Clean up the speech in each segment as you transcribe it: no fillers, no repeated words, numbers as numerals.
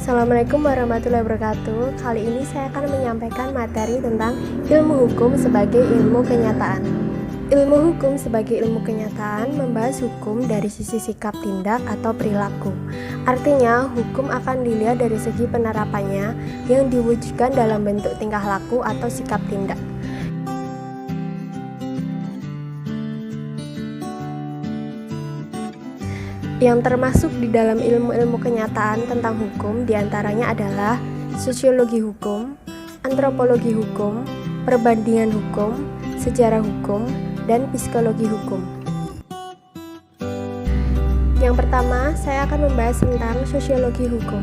Assalamualaikum warahmatullahi wabarakatuh. Kali ini saya akan menyampaikan materi tentang ilmu hukum sebagai ilmu kenyataan. Ilmu hukum sebagai ilmu kenyataan membahas hukum dari sisi sikap tindak atau perilaku. Artinya, hukum akan dilihat dari segi penerapannya yang diwujudkan dalam bentuk tingkah laku atau sikap tindak. Yang termasuk di dalam ilmu-ilmu kenyataan tentang hukum diantaranya adalah sosiologi hukum, antropologi hukum, perbandingan hukum, sejarah hukum, dan psikologi hukum. Yang pertama, saya akan membahas tentang sosiologi hukum.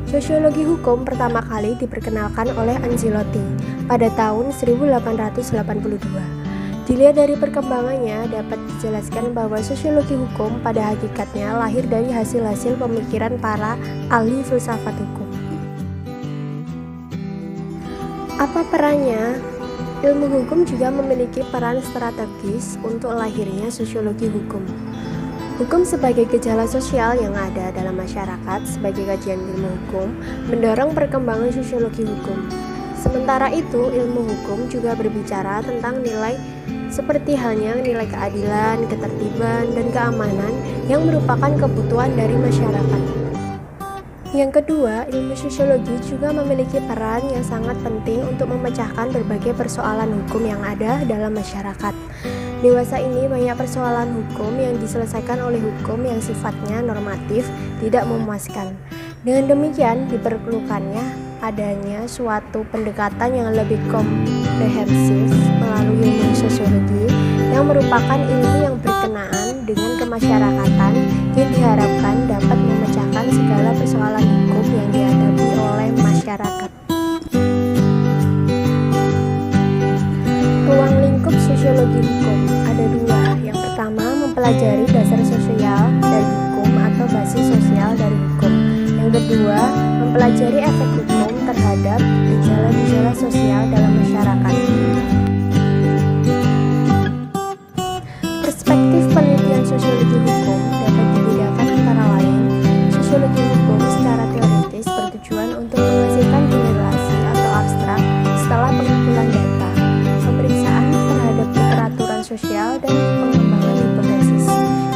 Sosiologi hukum pertama kali diperkenalkan oleh Ancelotti pada tahun 1882. Dilihat dari perkembangannya, dapat dijelaskan bahwa sosiologi hukum pada hakikatnya lahir dari hasil-hasil pemikiran para ahli filsafat hukum. Apa perannya? Ilmu hukum juga memiliki peran strategis untuk lahirnya sosiologi hukum. Hukum sebagai gejala sosial yang ada dalam masyarakat sebagai kajian ilmu hukum mendorong perkembangan sosiologi hukum. Sementara itu, ilmu hukum juga berbicara tentang nilai seperti halnya nilai keadilan, ketertiban, dan keamanan yang merupakan kebutuhan dari masyarakat. Yang kedua, ilmu sosiologi juga memiliki peran yang sangat penting untuk memecahkan berbagai persoalan hukum yang ada dalam masyarakat. Dewasa ini banyak persoalan hukum yang diselesaikan oleh hukum yang sifatnya normatif tidak memuaskan. Dengan demikian, diperlukannya adanya suatu pendekatan yang lebih komprehensif melalui ilmu sosiologi yang merupakan ilmu yang berkenaan dengan kemasyarakatan yang diharapkan dapat memecahkan segala persoalan hukum yang dihadapi oleh masyarakat. Ruang lingkup sosiologi hukum ada dua. Yang pertama, mempelajari dasar sosial dari hukum atau basis sosial dari hukum. Yang kedua, mempelajari efek hukum terhadap gejala-gejala sosial dalam masyarakat. Perspektif penelitian sosiologi hukum dapat dibedakan antara lain. Sosiologi hukum secara teoritis bertujuan untuk menghasilkan generasi atau abstrak setelah pengumpulan data, pemeriksaan terhadap keteraturan sosial, dan pengembangan hipotesis.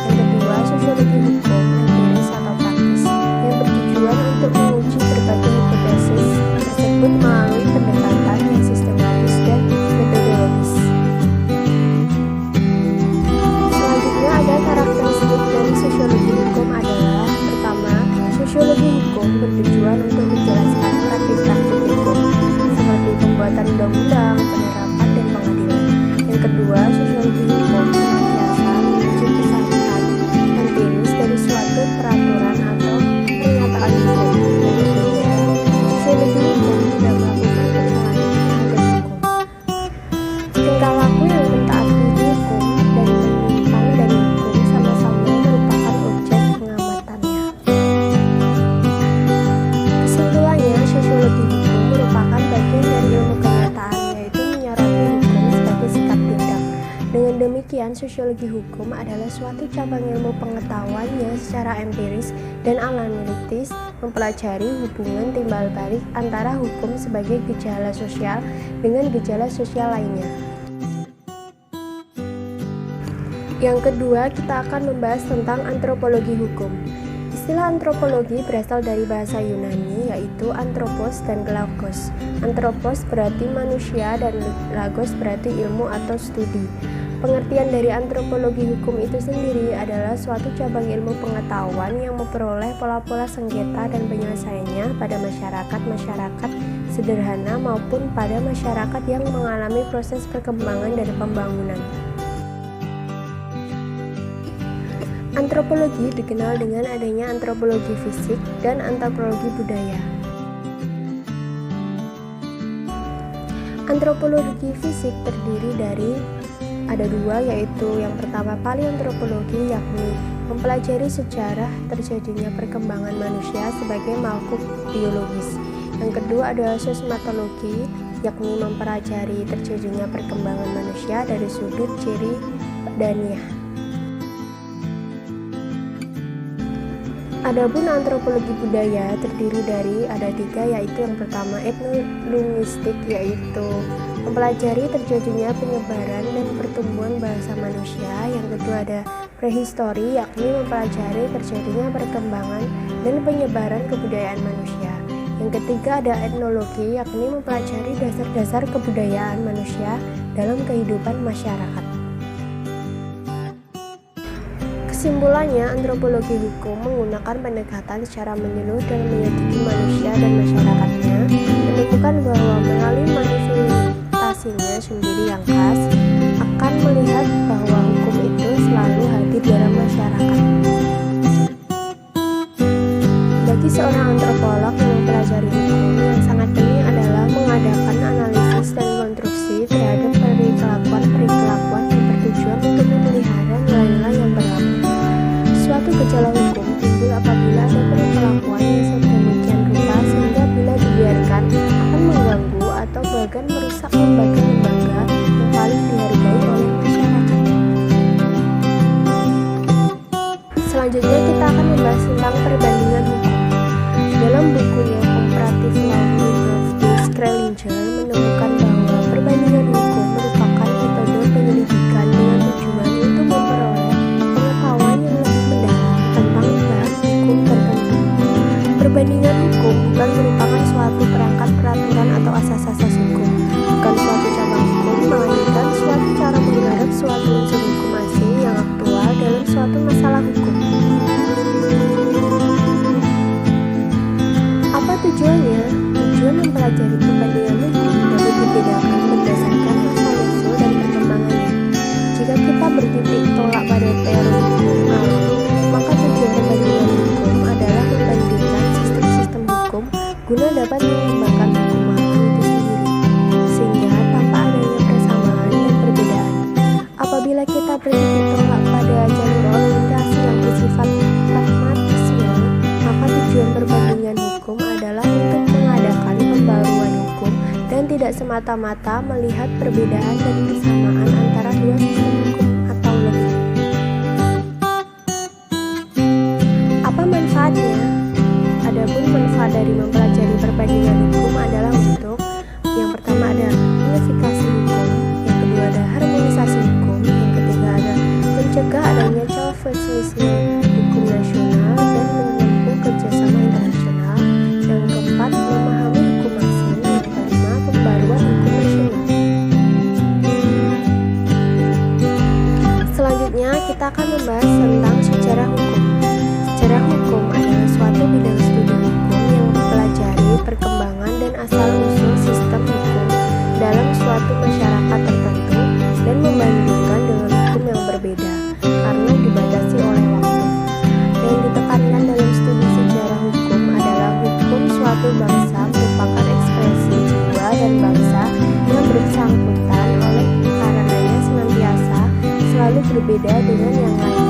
Yang kedua, sosiologi hukum empiris atau praktis yang bertujuan untuk menguji berbagai hipotesis tersebut melalui pendekatan yang sistematis dan metodologis. Selanjutnya ada karakteristik dari sosiologi hukum adalah: pertama, sosiologi hukum bertujuan untuk menjelaskan praktik-praktik hukum seperti pembuatan undang-undang, penerapan, dan pengadilan. Yang kedua, sosiologi hukum senantiasa menuju kesalahan empiris dari suatu peraturan atau pernyataan hukum. Yang ketiga, sosiologi hukum tidak melakukan penilaian terhadap hukum. Tingkah laku yang mentaati hukum dan menyimpang dari hukum sama-sama merupakan objek pengamatannya. Kesimpulannya, sosiologi hukum merupakan bagian dari ilmu kenyataan, yaitu menyoroti hukum sebagai sikap tindak. Dengan demikian, sosiologi hukum adalah suatu cabang ilmu pengetahuan yang secara empiris dan analitis mempelajari hubungan timbal balik antara hukum sebagai gejala sosial dengan gejala sosial lainnya. Yang kedua, kita akan membahas tentang antropologi hukum. Istilah antropologi berasal dari bahasa Yunani, yaitu anthropos dan logos. Anthropos berarti manusia dan logos berarti ilmu atau studi. Pengertian dari antropologi hukum itu sendiri adalah suatu cabang ilmu pengetahuan yang memperoleh pola-pola sengketa dan penyelesaiannya pada masyarakat sederhana maupun pada masyarakat yang mengalami proses perkembangan dan pembangunan. Antropologi dikenal dengan adanya antropologi fisik dan antropologi budaya. Antropologi fisik terdiri dari ada dua, yaitu yang pertama paleontologi, yakni mempelajari sejarah terjadinya perkembangan manusia sebagai makhluk biologis. Yang kedua adalah sosmatologi, yakni mempelajari terjadinya perkembangan manusia dari sudut ciri badannya. Adapun antropologi budaya terdiri dari ada 3, yaitu yang pertama etnolinguistik, yaitu mempelajari terjadinya penyebaran dan pertumbuhan bahasa manusia. Yang kedua ada prehistori, yakni mempelajari terjadinya perkembangan dan penyebaran kebudayaan manusia. Yang ketiga ada etnologi, yakni mempelajari dasar-dasar kebudayaan manusia dalam kehidupan masyarakat. Kesimpulannya, antropologi hukum menggunakan pendekatan secara menyeluruh dan menyelidiki manusia dan masyarakatnya, menemukan bahwa melalui manifestasinya sendiri yang khas, akan melihat bahwa hukum itu selalu hadir dalam masyarakat. Bagi seorang antropolog yang mempelajari hukum, yang sangat penting adalah mengadakan analisis dan konstruksi terhadap perilakuan yang bertujuan untuk memelihara nilai-nilai yang berlaku. Suatu gejala hukum timbul apabila ada perilakuan yang sedemikian rupa sehingga bila dibiarkan akan mengganggu atau bahkan merusak lembaga-lembaga yang paling dihargai oleh masyarakat. Selanjutnya kita akan membahas tentang perbandingan hukum. Dalam bukunya Comparative Law of Disclosure menemukan bahwa perbandingan hukum merupakan metode penyelidikan dengan tujuan untuk memperoleh pengetahuan yang lebih mendalam tentang bahan hukum tertentu. Perbandingan hukum bukan merupakan suatu perangkat peraturan atau asas-asas hukum, bukan suatu cabang hukum, melainkan suatu cara menggarap suatu unsur hukum asing yang aktual dalam suatu masalah hukum. Apa tujuannya? Tujuan mempelajari perbandingan hukum dapat dibedakan berdasarkan asal-usul dan perkembangannya. Jika kita bertitik tolak pada teori hukum alam, maka tujuan perbandingan hukum adalah membandingkan sistem-sistem hukum guna dapat mengembangkan hukum alam itu sendiri, sehingga tanpa adanya persamaan dan perbedaan. Apabila kita bertitik tolak pada jalur orientasi yang bersifat pragmatisme, maka tujuan perbandingan hukum adalah untuk mengadakan pembaruan hukum dan tidak semata-mata melihat perbedaan dan kesamaan antara dua sistem hukum atau lebih. Apa manfaatnya? Adapun manfaat dari mempelajari perbandingan hukum adalah untuk yang pertama ada unifikasi hukum, yang kedua ada harmonisasi hukum, yang ketiga ada mencegah adanya chauvinisme hukum nasional dan menempuh kerjasama internasional, yang keempat memahami hukum asing, yang kelima pembaruan hukum nasional. Selanjutnya kita akan membahas tentang sejarah hukum. Sejarah hukum adalah suatu bidang studi hukum yang mempelajari perkembangan dan asal-usul sistem hukum dalam suatu masyarakat tertentu dan membandingkan dengan hukum yang berbeda karena dibatasi oleh waktu. Yang ditekankan dalam studi sejarah hukum adalah hukum suatu bangsa merupakan ekspresi jiwa dan bangsa yang bersangkutan oleh karenanya senantiasa selalu berbeda dengan yang lain.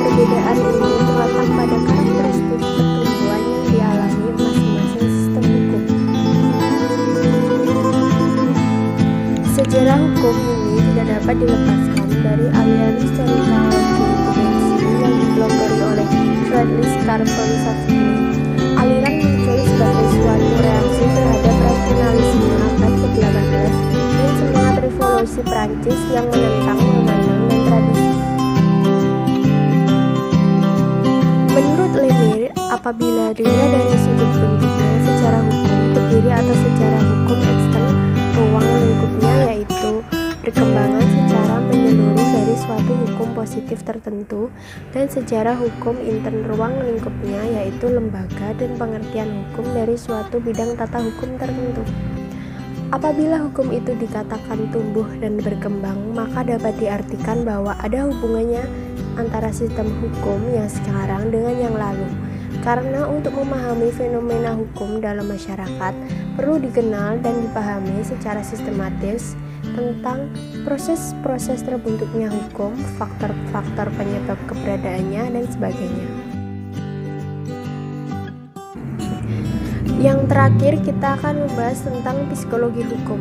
Perbedaan ini terletak pada karakteristik pertumbuhan yang dialami masing-masing sistem hukum. Sejarah hukum ini tidak dapat dilepaskan dari aliran historical jurisprudensi yang dipelopori oleh Friedrich Carl von Schaffer. Aliran muncul sebagai suatu reaksi terhadap rasionalisme abad ke-18 dan semangat revolusi Prancis yang menentang wewenang dan tradisi. Menurut Lemire, apabila dilihat dari sudut bentuknya secara hukum terdiri atas secara hukum ekstern ruang lingkupnya, yaitu perkembangan secara menyeluruh dari suatu hukum positif tertentu, dan sejarah hukum intern ruang lingkupnya, yaitu lembaga dan pengertian hukum dari suatu bidang tata hukum tertentu. Apabila hukum itu dikatakan tumbuh dan berkembang, maka dapat diartikan bahwa ada hubungannya antara sistem hukum yang sekarang dengan yang lalu. Karena untuk memahami fenomena hukum dalam masyarakat, perlu dikenal dan dipahami secara sistematis tentang proses-proses terbentuknya hukum, faktor-faktor penyebab keberadaannya, dan sebagainya. Yang terakhir, kita akan membahas tentang psikologi hukum.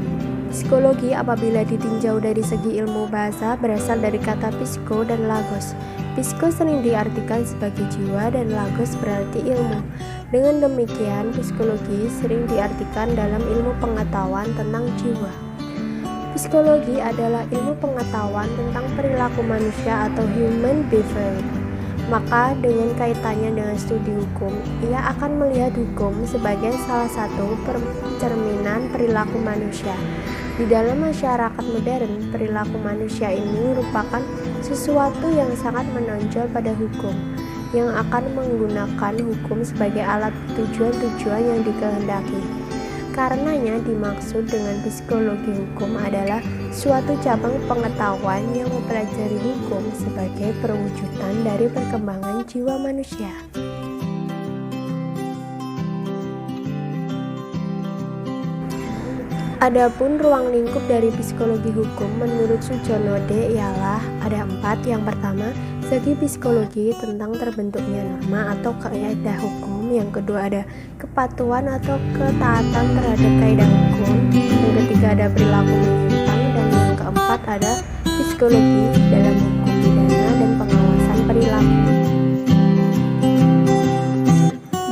Psikologi apabila ditinjau dari segi ilmu bahasa berasal dari kata psiko dan logos, Psiko sering diartikan sebagai jiwa dan logos berarti ilmu. Dengan demikian, psikologi sering diartikan dalam ilmu pengetahuan tentang jiwa. Psikologi adalah ilmu pengetahuan tentang perilaku manusia atau human behavior. Maka dengan kaitannya dengan studi hukum, ia akan melihat hukum sebagai salah satu cerminan perilaku manusia. Di dalam masyarakat modern, perilaku manusia ini merupakan sesuatu yang sangat menonjol pada hukum, yang akan menggunakan hukum sebagai alat tujuan-tujuan yang dikehendaki. Karenanya dimaksud dengan psikologi hukum adalah suatu cabang pengetahuan yang mempelajari hukum sebagai perwujudan dari perkembangan jiwa manusia. Adapun ruang lingkup dari psikologi hukum menurut Sujono D ialah ada 4. Yang pertama, segi psikologi tentang terbentuknya norma atau kaidah hukum. Yang kedua ada kepatuhan atau ketaatan terhadap kaidah hukum. Yang ketiga ada perilaku menyimpang, dan yang keempat ada psikologi dalam hukum pidana dan pengawasan perilaku.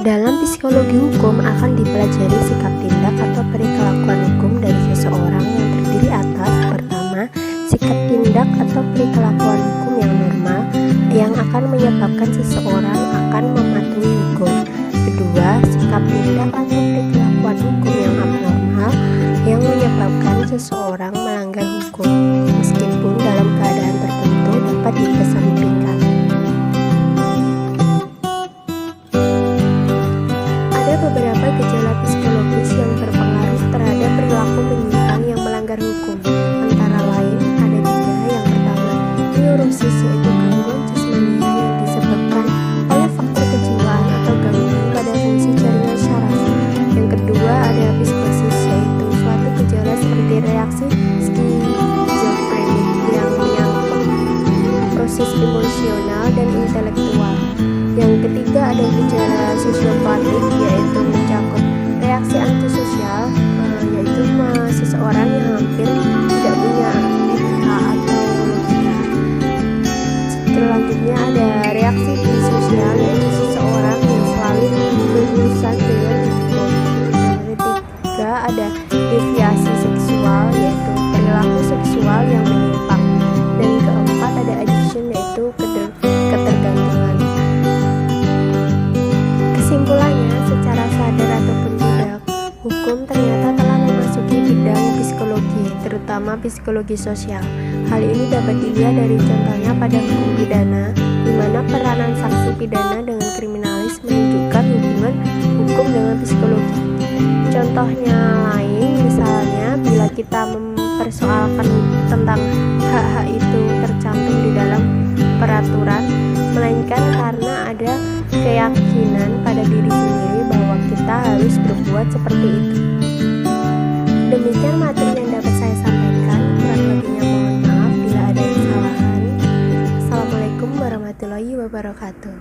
Dalam psikologi hukum akan dipelajari sikap tindak atau perilakuan hukum dari seseorang yang terdiri atas: pertama, sikap tindak atau perilakuan hukum yang normal yang akan menyebabkan seseorang akan mematuhi hukum. Kedua, sikap tindak atau perilakuan hukum yang abnormal yang menyebabkan seseorang melanggar hukum, meskipun dalam keadaan tertentu dapat dikesampingkan. Ada beberapa gejala psikologis yang berpengaruh terhadap perilaku menyimpang yang melanggar hukum. Antara lain ada 3. Yang pertama, neurosis, yaitu gangguan jasmania yang disebabkan oleh faktor kejiwaan atau gangguan pada fungsi jaringan syaraf. Yang kedua ada psikosis, yaitu suatu gejala seperti reaksi skizofrenik yang menyangkut proses emosional dan intelektual. Yang ketiga ada gejala sosiopatik, yaitu mencakup reaksi antisosial, yaitu seseorang yang hampir tidak punya etika atau logika. Selanjutnya ada reaksi disosial, yaitu seseorang yang selalu berurusan dengan hukum. Yang ketiga ada deviasi seksual, yaitu perilaku seksual yang menyimpang. Dan keempat ada addiction, yaitu ketergantungan. Kesimpulannya, secara sadar ataupun tidak, hukum ternyata telah memasuki bidang psikologi, terutama psikologi sosial. Hal ini dapat dilihat dari contohnya pada hukum pidana, di mana peranan saksi pidana dengan kriminalis menunjukkan hubungan hukum dengan psikologi. Contohnya lain, misalnya bila kita mempersoalkan tentang hak-hak itu tercantum di dalam peraturan, melainkan karena ada keyakinan pada diri sendiri bahwa kita harus berbuat seperti itu. Demikian materi yang dapat saya sampaikan. Kurang lebihnya mohon maaf bila ada kesalahan. Assalamualaikum warahmatullahi wabarakatuh.